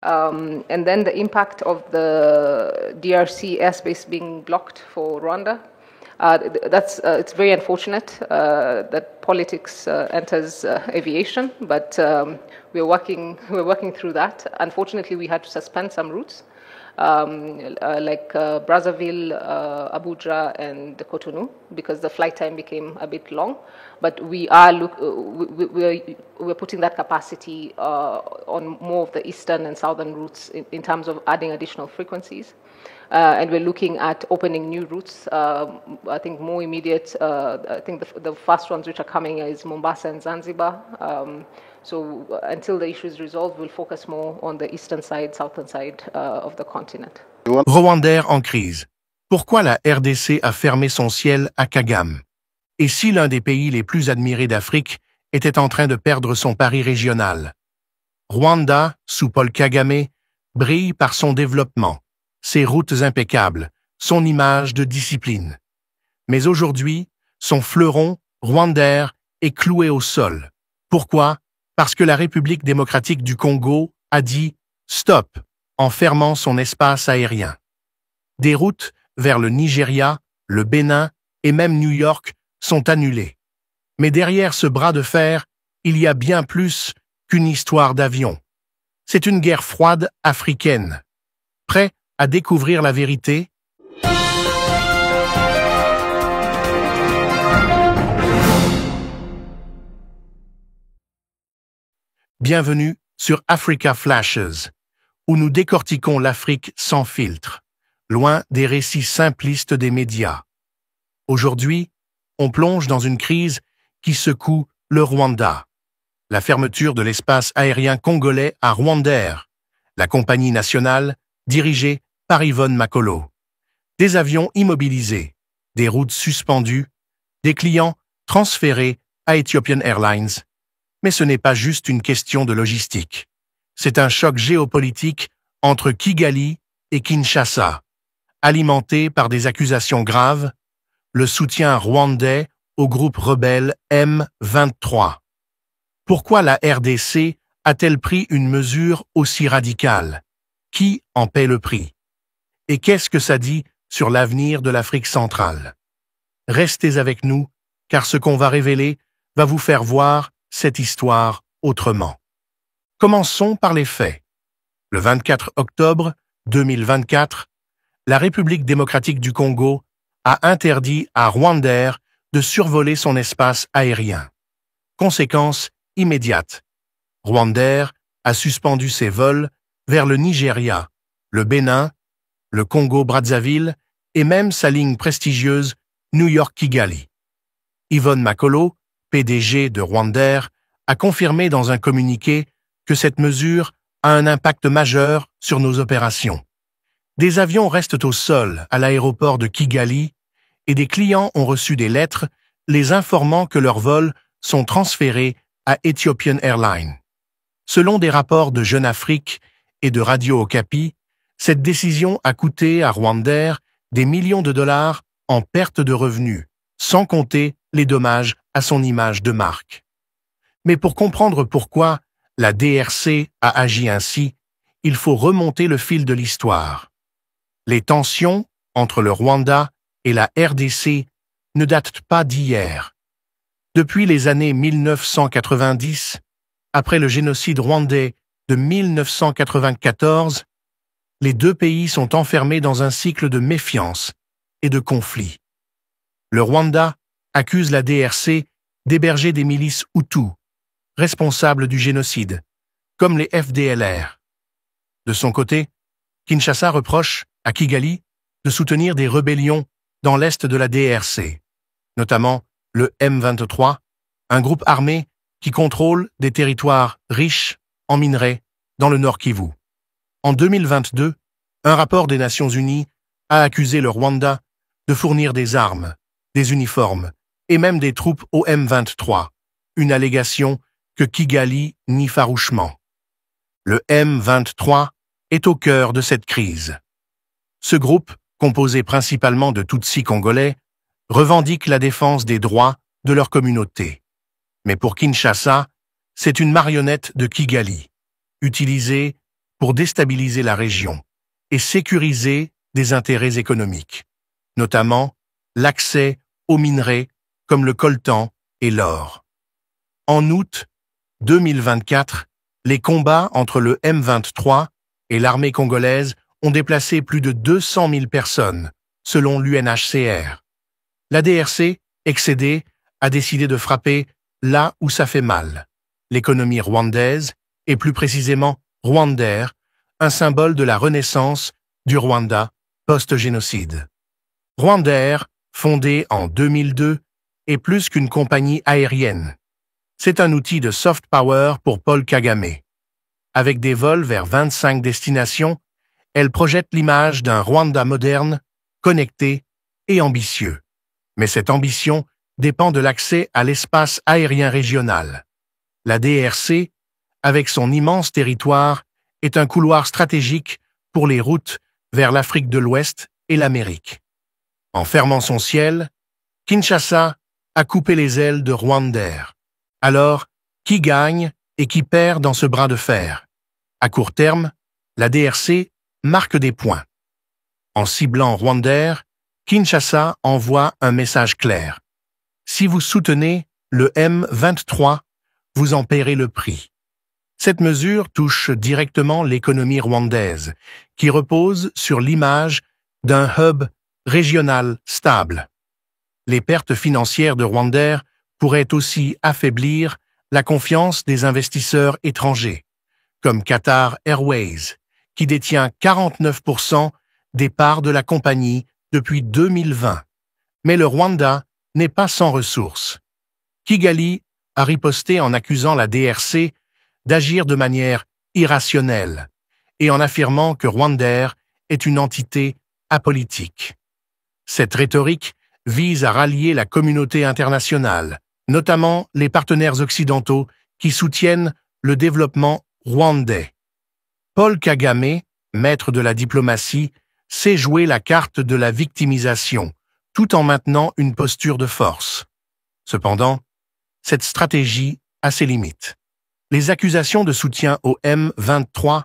And then the impact of the DRC airspace being blocked for Rwanda. It's very unfortunate that politics enters aviation, but we're working through that. Unfortunately, we had to suspend some routes, like Brazzaville, Abuja, and Cotonou, because the flight time became a bit long. But we're putting that capacity on more of the eastern and southern routes in terms of adding additional frequencies. And we're looking at opening new routes. I think more immediate, I think the first ones which are coming is Mombasa and Zanzibar. So until the issue is resolved, we'll focus more on the eastern side, southern side of the continent. Rwandair en crise. Pourquoi la RDC a fermé son ciel à Kagame? Et si l'un des pays les plus admirés d'Afrique était en train de perdre son pari régional? Rwanda, sous Paul Kagame, brille par son développement, ses routes impeccables, son image de discipline. Mais aujourd'hui, son fleuron, Rwandair, est cloué au sol. Pourquoi? Parce que la République démocratique du Congo a dit « stop » en fermant son espace aérien. Des routes vers le Nigeria, le Bénin et même New York sont annulées. Mais derrière ce bras de fer, il y a bien plus qu'une histoire d'avion. C'est une guerre froide africaine. Prêt à découvrir la vérité? Bienvenue sur Africa Flashes, où nous décortiquons l'Afrique sans filtre, loin des récits simplistes des médias. Aujourd'hui, on plonge dans une crise qui secoue le Rwanda. La fermeture de l'espace aérien congolais à Rwandair, la compagnie nationale dirigée par Yvonne Makolo. Des avions immobilisés, des routes suspendues, des clients transférés à Ethiopian Airlines. Mais ce n'est pas juste une question de logistique. C'est un choc géopolitique entre Kigali et Kinshasa, alimenté par des accusations graves, le soutien rwandais au groupe rebelle M23. Pourquoi la RDC a-t-elle pris une mesure aussi radicale? Qui en paie le prix? Et qu'est-ce que ça dit sur l'avenir de l'Afrique centrale? Restez avec nous, car ce qu'on va révéler va vous faire voir cette histoire autrement. Commençons par les faits. Le 24 octobre 2024, la République démocratique du Congo a interdit à Rwandair de survoler son espace aérien. Conséquence immédiate. Rwandair a suspendu ses vols vers le Nigeria, le Bénin, le Congo-Brazzaville et même sa ligne prestigieuse New York-Kigali. Yvonne Makolo, PDG de Rwandair, a confirmé dans un communiqué que cette mesure a un impact majeur sur nos opérations. Des avions restent au sol à l'aéroport de Kigali et des clients ont reçu des lettres les informant que leurs vols sont transférés à Ethiopian Airlines. Selon des rapports de Jeune Afrique et de Radio Okapi, cette décision a coûté à Rwandair des millions de dollars en perte de revenus, sans compter les dommages à son image de marque. Mais pour comprendre pourquoi la DRC a agi ainsi, il faut remonter le fil de l'histoire. Les tensions entre le Rwanda et la RDC ne datent pas d'hier. Depuis les années 1990, après le génocide rwandais de 1994, les deux pays sont enfermés dans un cycle de méfiance et de conflits. Le Rwanda accuse la DRC d'héberger des milices Hutus, responsables du génocide, comme les FDLR. De son côté, Kinshasa reproche à Kigali de soutenir des rébellions dans l'est de la DRC, notamment le M23, un groupe armé qui contrôle des territoires riches en minerais dans le Nord Kivu. En 2022, un rapport des Nations Unies a accusé le Rwanda de fournir des armes, des uniformes et même des troupes au M23, une allégation que Kigali nie farouchement. Le M23 est au cœur de cette crise. Ce groupe, composé principalement de Tutsis congolais, revendique la défense des droits de leur communauté. Mais pour Kinshasa, c'est une marionnette de Kigali, utilisée pour déstabiliser la région et sécuriser des intérêts économiques, notamment l'accès aux minerais comme le coltan et l'or. En août 2024, les combats entre le M23 et l'armée congolaise ont déplacé plus de 200 000 personnes, selon l'UNHCR. La DRC, excédée, a décidé de frapper là où ça fait mal, l'économie rwandaise, et plus précisément Rwandair, un symbole de la renaissance du Rwanda post-génocide. Rwandair, fondé en 2002, est plus qu'une compagnie aérienne. C'est un outil de soft power pour Paul Kagame. Avec des vols vers 25 destinations, elle projette l'image d'un Rwanda moderne, connecté et ambitieux. Mais cette ambition dépend de l'accès à l'espace aérien régional. La DRC, avec son immense territoire, est un couloir stratégique pour les routes vers l'Afrique de l'Ouest et l'Amérique. En fermant son ciel, Kinshasa a coupé les ailes de Rwandair. Alors, qui gagne et qui perd dans ce bras de fer? À court terme, la DRC marque des points. En ciblant Rwandair, Kinshasa envoie un message clair. Si vous soutenez le M23, vous en paierez le prix. Cette mesure touche directement l'économie rwandaise, qui repose sur l'image d'un hub régional stable. Les pertes financières de Rwandair pourraient aussi affaiblir la confiance des investisseurs étrangers, comme Qatar Airways, qui détient 49% des parts de la compagnie depuis 2020. Mais le Rwanda n'est pas sans ressources. Kigali a riposté en accusant la DRC d'agir de manière irrationnelle et en affirmant que Rwandair est une entité apolitique. Cette rhétorique vise à rallier la communauté internationale, notamment les partenaires occidentaux qui soutiennent le développement rwandais. Paul Kagame, maître de la diplomatie, sait jouer la carte de la victimisation, tout en maintenant une posture de force. Cependant, cette stratégie a ses limites. Les accusations de soutien au M23,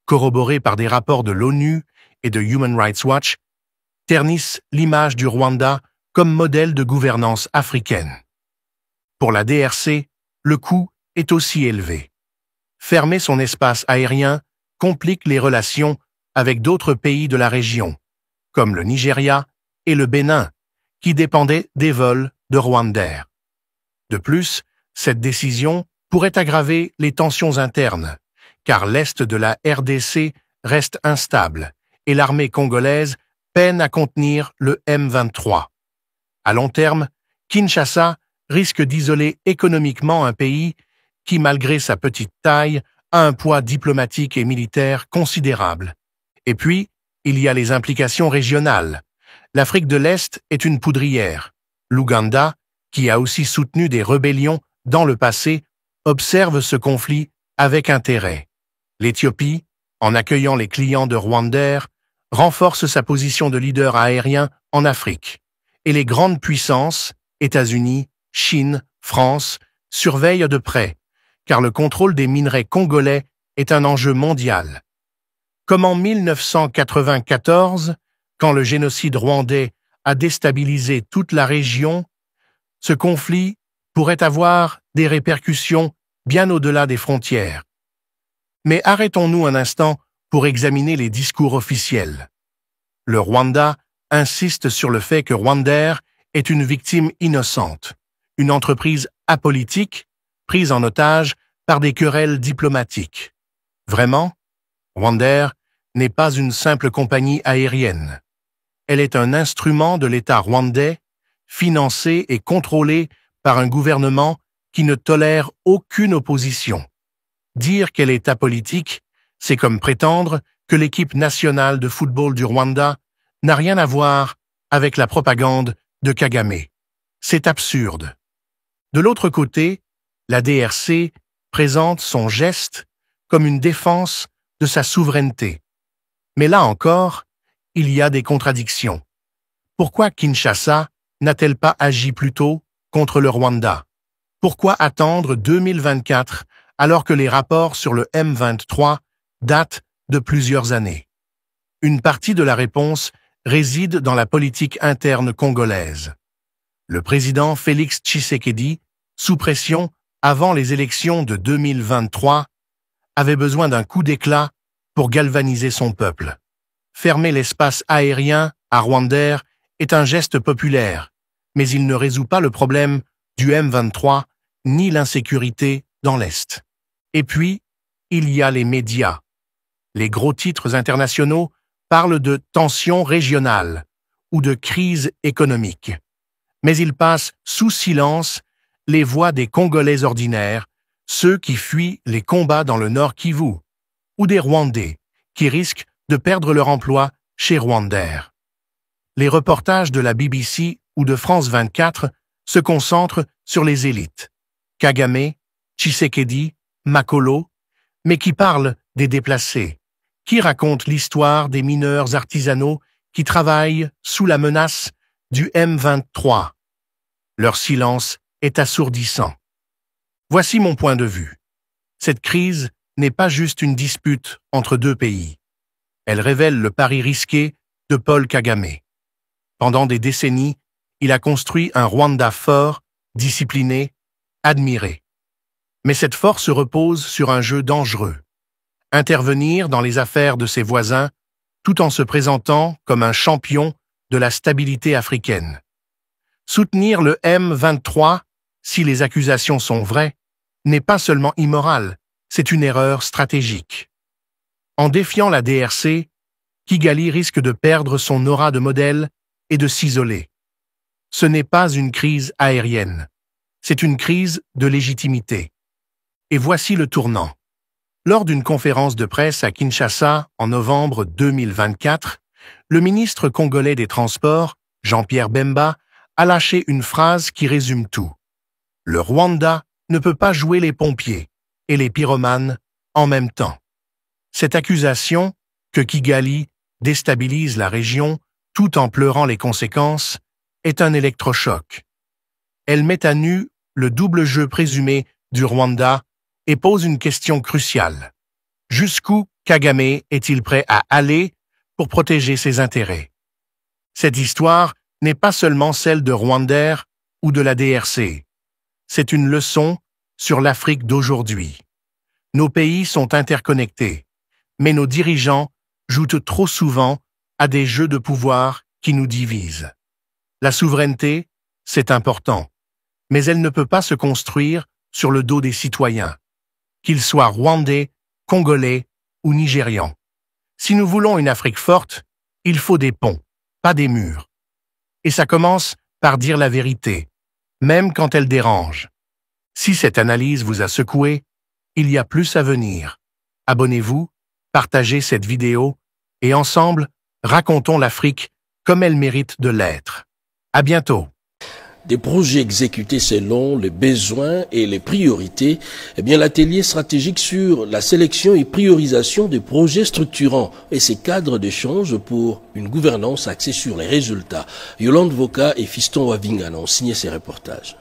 corroborées par des rapports de l'ONU et de Human Rights Watch, ternissent l'image du Rwanda comme modèle de gouvernance africaine. Pour la DRC, le coût est aussi élevé. Fermer son espace aérien complique les relations avec d'autres pays de la région, comme le Nigeria et le Bénin, qui dépendaient des vols de Rwandair. De plus, cette décision pourrait aggraver les tensions internes, car l'est de la RDC reste instable et l'armée congolaise peine à contenir le M23. À long terme, Kinshasa risque d'isoler économiquement un pays qui, malgré sa petite taille, a un poids diplomatique et militaire considérable. Et puis, il y a les implications régionales. L'Afrique de l'Est est une poudrière. L'Ouganda, qui a aussi soutenu des rébellions dans le passé, observe ce conflit avec intérêt. L'Éthiopie, en accueillant les clients de Rwandair, renforce sa position de leader aérien en Afrique. Et les grandes puissances, États-Unis, Chine, France, surveillent de près, car le contrôle des minerais congolais est un enjeu mondial. Comme en 1994, quand le génocide rwandais a déstabilisé toute la région, ce conflit pourrait avoir des répercussions bien au-delà des frontières. Mais arrêtons-nous un instant pour examiner les discours officiels. Le Rwanda insiste sur le fait que Rwandair est une victime innocente, une entreprise apolitique prise en otage par des querelles diplomatiques. Vraiment, Rwandair n'est pas une simple compagnie aérienne. Elle est un instrument de l'État rwandais, financé et contrôlé par un gouvernement qui ne tolère aucune opposition. Dire qu'elle est apolitique, c'est comme prétendre que l'équipe nationale de football du Rwanda n'a rien à voir avec la propagande de Kagame. C'est absurde. De l'autre côté, la DRC présente son geste comme une défense de sa souveraineté. Mais là encore, il y a des contradictions. Pourquoi Kinshasa n'a-t-elle pas agi plus tôt contre le Rwanda? Pourquoi attendre 2024 alors que les rapports sur le M23 datent de plusieurs années. Une partie de la réponse réside dans la politique interne congolaise. Le président Félix Tshisekedi, sous pression avant les élections de 2023, avait besoin d'un coup d'éclat pour galvaniser son peuple. Fermer l'espace aérien à Rwandair est un geste populaire, mais il ne résout pas le problème du M23 ni l'insécurité dans l'Est. Et puis, il y a les médias. Les gros titres internationaux parlent de tensions régionales ou de crise économique. Mais ils passent sous silence les voix des Congolais ordinaires, ceux qui fuient les combats dans le Nord Kivu, ou des Rwandais qui risquent de perdre leur emploi chez Rwandair. Les reportages de la BBC ou de France 24 se concentrent sur les élites, Kagame, Tshisekedi, Makolo, mais qui parlent des déplacés, qui racontent l'histoire des mineurs artisanaux qui travaillent sous la menace du M23. Leur silence est assourdissant. Voici mon point de vue. Cette crise n'est pas juste une dispute entre deux pays. Elle révèle le pari risqué de Paul Kagame. Pendant des décennies, il a construit un Rwanda fort, discipliné, admiré. Mais cette force repose sur un jeu dangereux. Intervenir dans les affaires de ses voisins, tout en se présentant comme un champion de la stabilité africaine. Soutenir le M23, si les accusations sont vraies, n'est pas seulement immoral, c'est une erreur stratégique. En défiant la DRC, Kigali risque de perdre son aura de modèle et de s'isoler. Ce n'est pas une crise aérienne, c'est une crise de légitimité. Et voici le tournant. Lors d'une conférence de presse à Kinshasa en novembre 2024, le ministre congolais des Transports, Jean-Pierre Bemba, a lâché une phrase qui résume tout. Le Rwanda ne peut pas jouer les pompiers et les pyromanes en même temps. Cette accusation, que Kigali déstabilise la région tout en pleurant les conséquences, est un électrochoc. Elle met à nu le double jeu présumé du Rwanda et pose une question cruciale. Jusqu'où Kagame est-il prêt à aller pour protéger ses intérêts? Cette histoire n'est pas seulement celle de Rwandair ou de la DRC. C'est une leçon sur l'Afrique d'aujourd'hui. Nos pays sont interconnectés, mais nos dirigeants jouent trop souvent à des jeux de pouvoir qui nous divisent. La souveraineté, c'est important, mais elle ne peut pas se construire sur le dos des citoyens, qu'ils soient rwandais, congolais ou nigérians. Si nous voulons une Afrique forte, il faut des ponts, pas des murs. Et ça commence par dire la vérité, même quand elle dérange. Si cette analyse vous a secoué, il y a plus à venir. Abonnez-vous, partagez cette vidéo et ensemble, racontons l'Afrique comme elle mérite de l'être. À bientôt. Des projets exécutés selon les besoins et les priorités, eh bien l'atelier stratégique sur la sélection et priorisation des projets structurants et ses cadres d'échange pour une gouvernance axée sur les résultats. Yolande Voka et Fiston Wavingana ont signé ces reportages.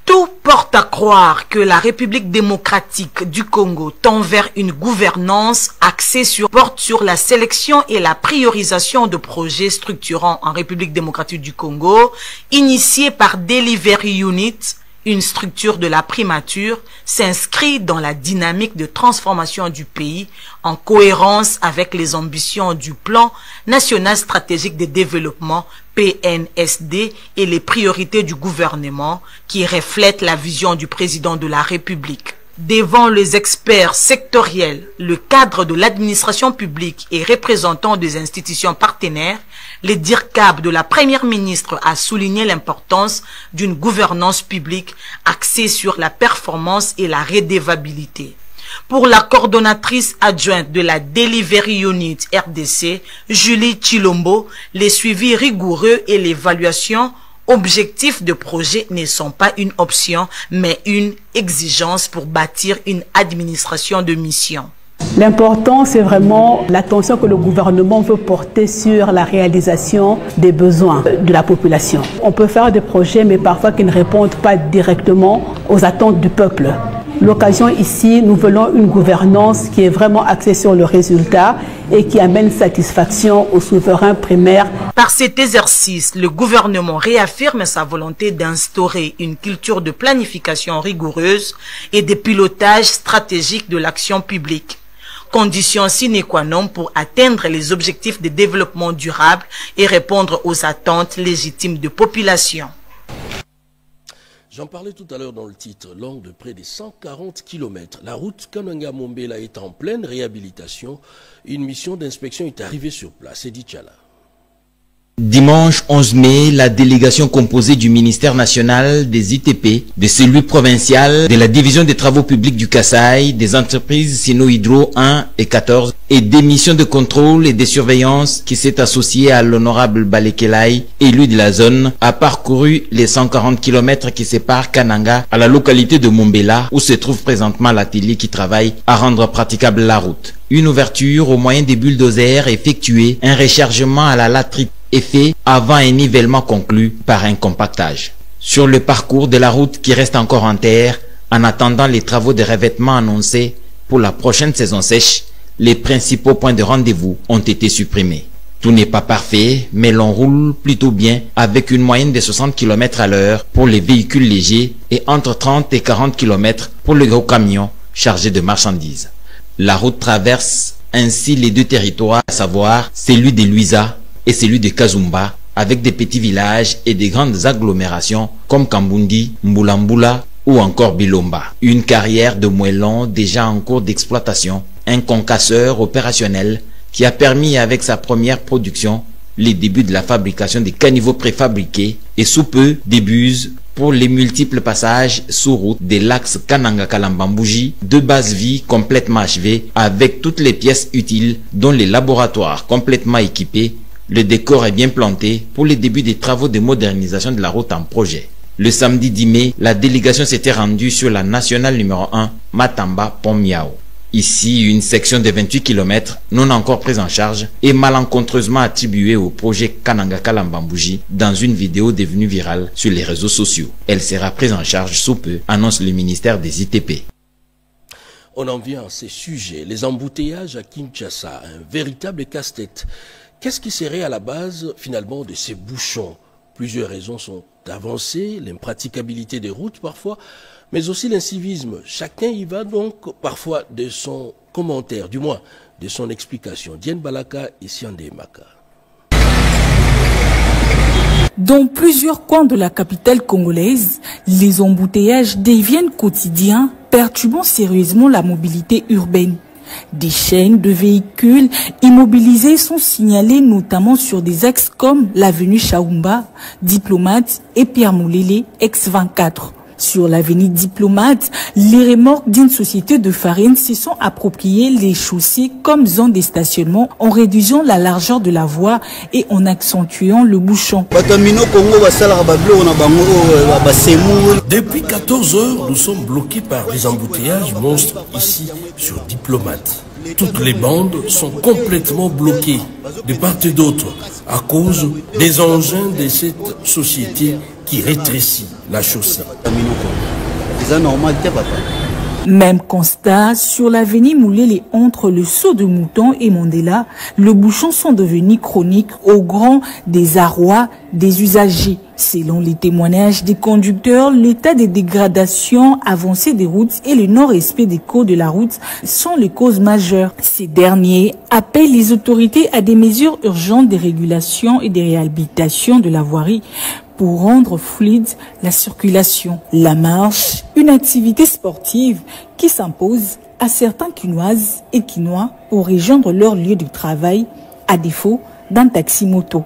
Tout porte à croire que la République démocratique du Congo tend vers une gouvernance axée porte sur la sélection et la priorisation de projets structurants en République démocratique du Congo, initiée par Delivery Unit, une structure de la primature, s'inscrit dans la dynamique de transformation du pays en cohérence avec les ambitions du Plan national stratégique de développement PNSD et les priorités du gouvernement qui reflètent la vision du président de la République. Devant les experts sectoriels, le cadre de l'administration publique et représentants des institutions partenaires, le DIRCAB de la première ministre a souligné l'importance d'une gouvernance publique axée sur la performance et la redevabilité. Pour la coordonnatrice adjointe de la Delivery Unit RDC, Julie Chilombo, les suivis rigoureux et l'évaluation objectifs de projet ne sont pas une option, mais une exigence pour bâtir une administration de mission. L'important, c'est vraiment l'attention que le gouvernement veut porter sur la réalisation des besoins de la population. On peut faire des projets, mais parfois qui ne répondent pas directement aux attentes du peuple. L'occasion ici, nous voulons une gouvernance qui est vraiment axée sur le résultat et qui amène satisfaction aux souverains primaires. Par cet exercice, le gouvernement réaffirme sa volonté d'instaurer une culture de planification rigoureuse et de pilotage stratégique de l'action publique. Condition sine qua non pour atteindre les objectifs de développement durable et répondre aux attentes légitimes de population. J'en parlais tout à l'heure dans le titre, longue de près de 140 km. La route Kananga-Mombela est en pleine réhabilitation. Une mission d'inspection est arrivée sur place. Edi Tchala. Dimanche 11 mai, la délégation composée du ministère national des ITP, de celui provincial, de la division des travaux publics du Kasaï, des entreprises Sino-Hydro 1 et 14 et des missions de contrôle et de surveillance qui s'est associée à l'honorable Balekelai, élu de la zone, a parcouru les 140 km qui séparent Kananga à la localité de Mombela où se trouve présentement l'atelier qui travaille à rendre praticable la route. Une ouverture au moyen des bulldozers effectuée, un rechargement à la latrite est fait avant un nivellement conclu par un compactage. Sur le parcours de la route qui reste encore en terre, en attendant les travaux de revêtement annoncés pour la prochaine saison sèche, les principaux points de rendez-vous ont été supprimés. Tout n'est pas parfait, mais l'on roule plutôt bien avec une moyenne de 60 km à l'heure pour les véhicules légers et entre 30 et 40 km pour les gros camions chargés de marchandises. La route traverse ainsi les deux territoires, à savoir celui de Luisa et celui de Kazumba, avec des petits villages et des grandes agglomérations comme Kambundi, Mbulambula ou encore Bilomba. Une carrière de moellons déjà en cours d'exploitation, un concasseur opérationnel qui a permis avec sa première production les débuts de la fabrication des caniveaux préfabriqués et sous peu des buses pour les multiples passages sous route de l'axe Kananga-Kalambambouji, de base vie complètement achevée avec toutes les pièces utiles dont les laboratoires complètement équipés. Le décor est bien planté pour les débuts des travaux de modernisation de la route en projet. Le samedi 10 mai, la délégation s'était rendue sur la nationale numéro 1, Matamba-Pont-Miao. Ici, une section de 28 km non encore prise en charge et malencontreusement attribuée au projet Kananga-Kalambambouji dans une vidéo devenue virale sur les réseaux sociaux. Elle sera prise en charge sous peu, annonce le ministère des ITP. On en vient à ces sujets. Les embouteillages à Kinshasa, un véritable casse-tête. Qu'est-ce qui serait à la base, finalement, de ces bouchons? Plusieurs raisons sont avancées, l'impraticabilité des routes parfois, mais aussi l'incivisme. Chacun y va donc parfois de son commentaire, du moins de son explication. Diane Balaka et Siande Maka. Dans plusieurs coins de la capitale congolaise, les embouteillages deviennent quotidiens, perturbant sérieusement la mobilité urbaine. Des chaînes de véhicules immobilisés sont signalés notamment sur des axes comme l'avenue Chaoumba, Diplomate et Pierre Moulele, ex-24. Sur l'avenue Diplomate, les remorques d'une société de farine se sont appropriés les chaussées comme zone de stationnement en réduisant la largeur de la voie et en accentuant le bouchon. Depuis 14 heures, nous sommes bloqués par des embouteillages monstres ici sur Diplomate. Toutes les bandes sont complètement bloquées de part et d'autre à cause des engins de cette société qui rétrécit la chaussée. Même constat sur l'avenue Moulele entre le Saut de Mouton et Mandela, le bouchon sont devenus chroniques au grand désarroi des usagers. Selon les témoignages des conducteurs, l'état de dégradation avancée des routes et le non-respect des codes de la route sont les causes majeures. Ces derniers appellent les autorités à des mesures urgentes de régulation et de réhabilitation de la voirie pour rendre fluide la circulation. La marche, une activité sportive qui s'impose à certains Quinoises et Quinois pour rejoindre leur lieu de travail à défaut d'un taxi-moto.